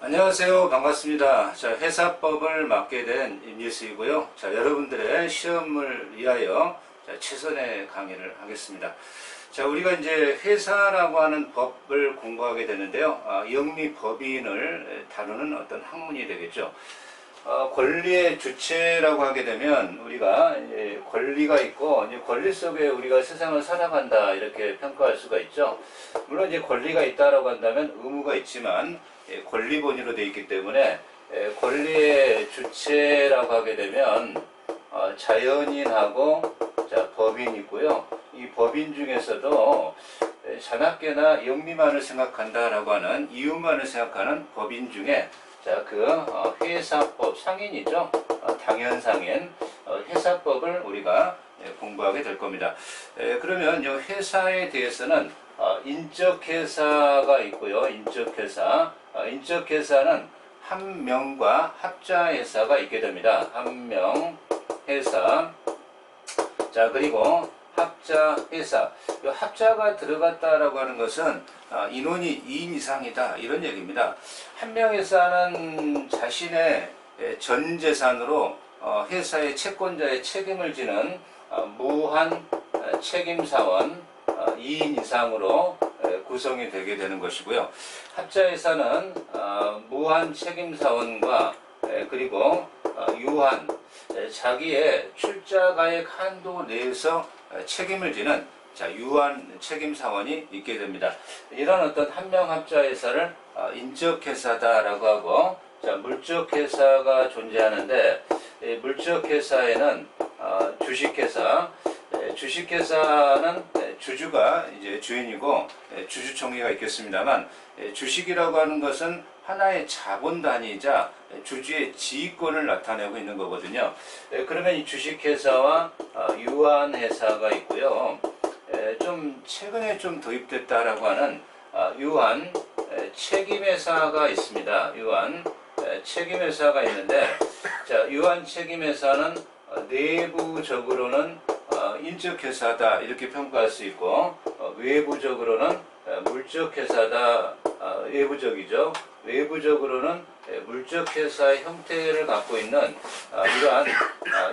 안녕하세요. 반갑습니다. 자, 회사법을 맡게 된 임예수이고요. 자, 여러분들의 시험을 위하여 최선의 강의를 하겠습니다. 자, 우리가 이제 회사라고 하는 법을 공부하게 되는데요. 영리법인을 다루는 어떤 학문이 되겠죠. 권리의 주체라고 하게 되면 우리가 이제 권리가 있고, 이제 권리 속에 우리가 세상을 살아간다 이렇게 평가할 수가 있죠. 물론 이제 권리가 있다라고 한다면 의무가 있지만 권리본위로 되어 있기 때문에 권리의 주체라고 하게 되면 자연인하고 법인이 있고요. 이 법인 중에서도 자나깨나 영리만을 생각한다라고 하는 이유만을 생각하는 법인 중에 회사법 상인이죠. 당연상인 회사법을 우리가 공부하게 될 겁니다. 그러면 이 회사에 대해서는 인적회사가 있고요. 인적회사. 인적회사는 한 명과 합자회사가 있게 됩니다. 한 명 회사. 자, 그리고 합자회사. 이 합자가 들어갔다라고 하는 것은 인원이 2인 이상이다 이런 얘기입니다. 한 명 회사는 자신의 전 재산으로 회사의 채권자의 책임을 지는 무한 책임사원 2인 이상으로 구성이 되게 되는 것이고요. 합자회사는 무한 책임사원과 그리고 유한 자기의 출자가액 한도 내에서 책임을 지는 유한 책임사원이 있게 됩니다. 이런 어떤 한명 합자회사를 인적회사다라고 하고, 물적회사가 존재하는데, 물적회사에는 주식회사, 주식회사는 주주가 이제 주인이고 주주총회가 있겠습니다만, 주식이라고 하는 것은 하나의 자본 단위이자 주주의 지휘권을 나타내고 있는 거거든요. 그러면 이 주식회사와 유한회사가 있고요. 좀 최근에 좀 도입됐다라고 하는 유한 책임회사가 있습니다. 유한 책임회사가 있는데, 유한 책임회사는 내부적으로는 인적회사다 이렇게 평가할 수 있고, 외부적으로는 물적회사다, 외부적이죠. 외부적으로는 물적회사의 형태를 갖고 있는 이러한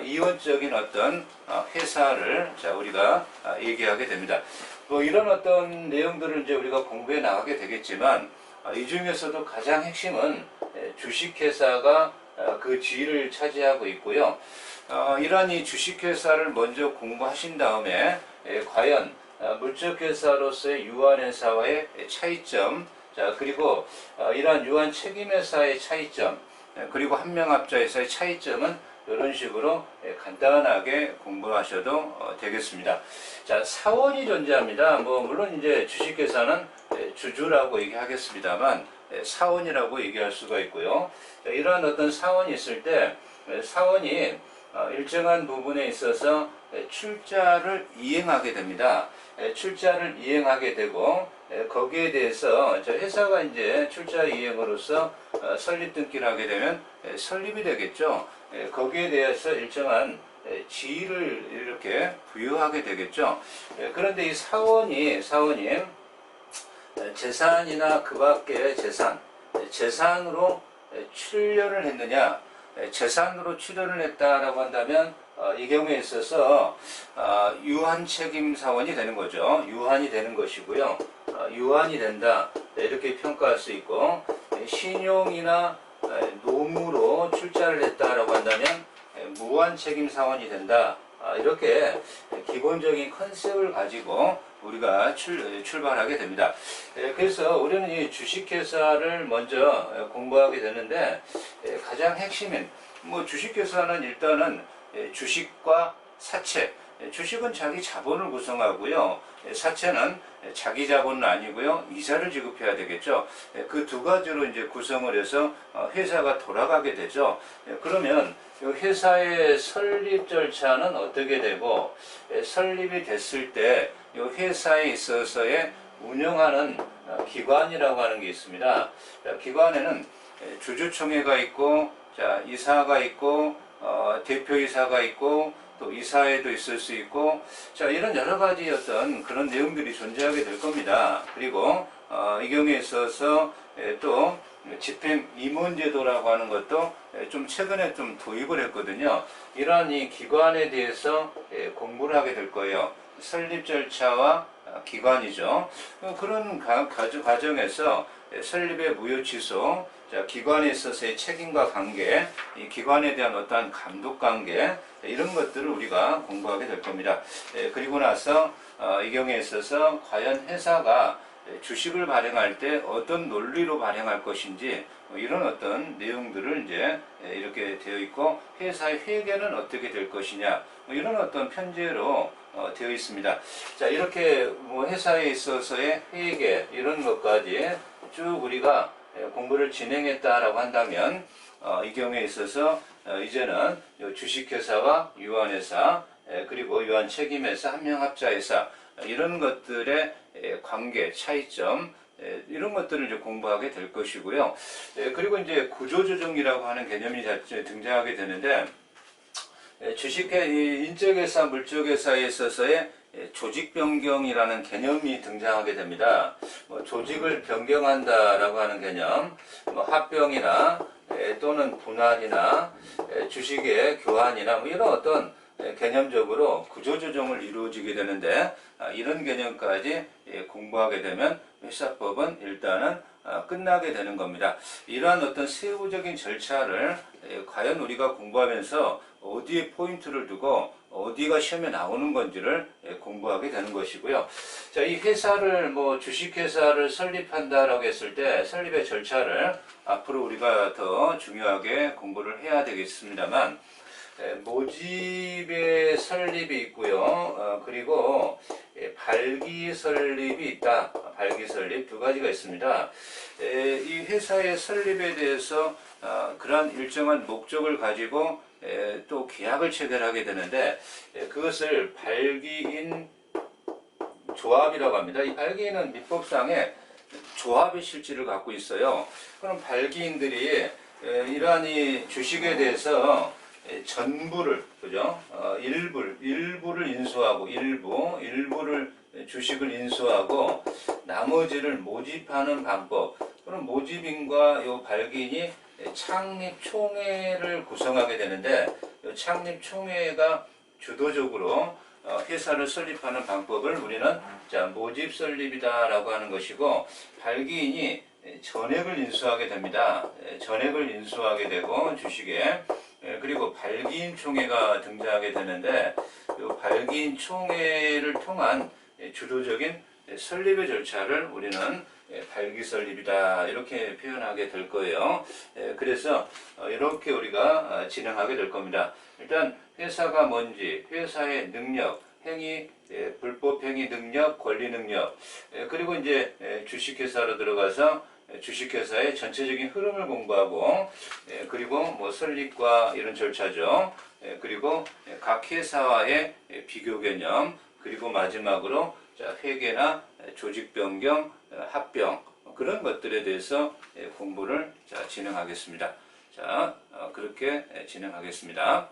이원적인 어떤 회사를 우리가 얘기하게 됩니다. 뭐 이런 어떤 내용들을 이제 우리가 공부해 나가게 되겠지만, 이 중에서도 가장 핵심은 주식회사가 그 지위를 차지하고 있고요. 이러한 이 주식회사를 먼저 공부하신 다음에 과연 물적회사로서의 유한회사와의 차이점, 그리고 이러한 유한 책임회사의 차이점, 그리고 한명합자회사의 차이점은 이런 식으로 간단하게 공부하셔도 되겠습니다. 사원이 존재합니다. 물론 이제 주식회사는 주주라고 얘기하겠습니다만 사원이라고 얘기할 수가 있고요. 이러한 어떤 사원이 있을 때 사원이 일정한 부분에 있어서 출자를 이행하게 됩니다. 출자를 이행하게 되고, 거기에 대해서 회사가 이제 출자 이행으로서 설립 등기를 하게 되면 설립이 되겠죠. 거기에 대해서 일정한 지위를 이렇게 부여하게 되겠죠. 그런데 이 사원이 재산이나 그 밖의 재산으로 출연을 했느냐, 재산으로 출연을 했다라고 한다면 이 경우에 있어서 유한 책임사원이 되는 거죠. 유한이 되는 것이고요. 유한이 된다 이렇게 평가할 수 있고, 신용이나 노무로 출자를 했다라고 한다면 무한 책임사원이 된다. 이렇게 기본적인 컨셉을 가지고 우리가 출발하게 됩니다. 그래서 우리는 이 주식회사를 먼저 공부하게 되는데, 가장 핵심인 주식회사는 일단은 주식과 사채, 주식은 자기 자본을 구성하고요. 사채는 자기 자본은 아니고요. 이자를 지급해야 되겠죠. 그 두 가지로 이제 구성을 해서 회사가 돌아가게 되죠. 그러면 회사의 설립 절차는 어떻게 되고, 설립이 됐을 때 이 회사에 있어서의 운영하는 기관이라고 하는 게 있습니다. 기관에는 주주총회가 있고, 이사가 있고, 대표이사가 있고, 또 이사회도 있을 수 있고, 이런 여러 가지 어떤 그런 내용들이 존재하게 될 겁니다. 그리고 이 경우에 있어서 또 집행 임원제도라고 하는 것도 좀 최근에 좀 도입을 했거든요. 이러한 이 기관에 대해서 공부를 하게 될 거예요. 설립 절차와 기관이죠. 그런 과정에서 설립의 무효 취소, 기관에 있어서의 책임과 관계, 이 기관에 대한 어떠한 감독 관계, 이런 것들을 우리가 공부하게 될 겁니다. 그리고 나서 이 경우에 있어서 과연 회사가 주식을 발행할 때 어떤 논리로 발행할 것인지 이런 어떤 내용들을 이제 이렇게 되어 있고, 회사의 회계는 어떻게 될 것이냐 이런 어떤 편제로 되어 있습니다. 자, 이렇게 뭐 회사에 있어서의 회계 이런 것까지 쭉 우리가 공부를 진행했다라고 한다면 이 경우에 있어서 이제는 주식회사와 유한회사, 그리고 유한 책임회사, 한명합자회사 이런 것들의 관계, 차이점 이런 것들을 이제 공부하게 될 것이고요. 그리고 이제 구조조정이라고 하는 개념이 등장하게 되는데, 인적회사, 물적회사에 있어서의 조직 변경이라는 개념이 등장하게 됩니다. 조직을 변경한다라고 하는 개념, 합병이나 또는 분할이나 주식의 교환이나 이런 어떤 개념적으로 구조조정을 이루어지게 되는데, 이런 개념까지 공부하게 되면 회사법은 일단은 끝나게 되는 겁니다. 이러한 어떤 세부적인 절차를 과연 우리가 공부하면서 어디에 포인트를 두고 어디가 시험에 나오는 건지를 공부하게 되는 것이고요. 자, 이 회사를 주식회사를 설립한다라고 했을 때 설립의 절차를 앞으로 우리가 더 중요하게 공부를 해야 되겠습니다만, 모집의 설립이 있고요. 그리고 발기 설립이 있다. 발기 설립 두 가지가 있습니다. 이 회사의 설립에 대해서 그러한 일정한 목적을 가지고 또 계약을 체결하게 되는데, 그것을 발기인 조합이라고 합니다. 이 발기인은 민법상에 조합의 실질을 갖고 있어요. 그럼 발기인들이 이러한 이 주식에 대해서 전부를, 그죠? 일부를 인수하고 일부를 주식을 인수하고 나머지를 모집하는 방법. 그럼 모집인과 요 발기인이 창립총회를 구성하게 되는데, 이 창립총회가 주도적으로 회사를 설립하는 방법을 우리는 모집 설립이다라고 하는 것이고, 발기인이 전액을 인수하게 됩니다. 전액을 인수하게 되고 주식에, 그리고 발기인 총회가 등장하게 되는데, 이 발기인 총회를 통한 주도적인 설립의 절차를 우리는 발기 설립이다 이렇게 표현하게 될 거예요. 그래서 이렇게 우리가 진행하게 될 겁니다. 일단 회사가 뭔지, 회사의 능력, 행위, 불법 행위 능력, 권리 능력, 그리고 이제 주식회사로 들어가서 주식회사의 전체적인 흐름을 공부하고, 그리고 설립과 이런 절차죠. 그리고 각 회사와의 비교 개념, 그리고 마지막으로 회계나 조직 변경, 합병 그런 것들에 대해서 공부를 진행하겠습니다. 자, 그렇게 진행하겠습니다.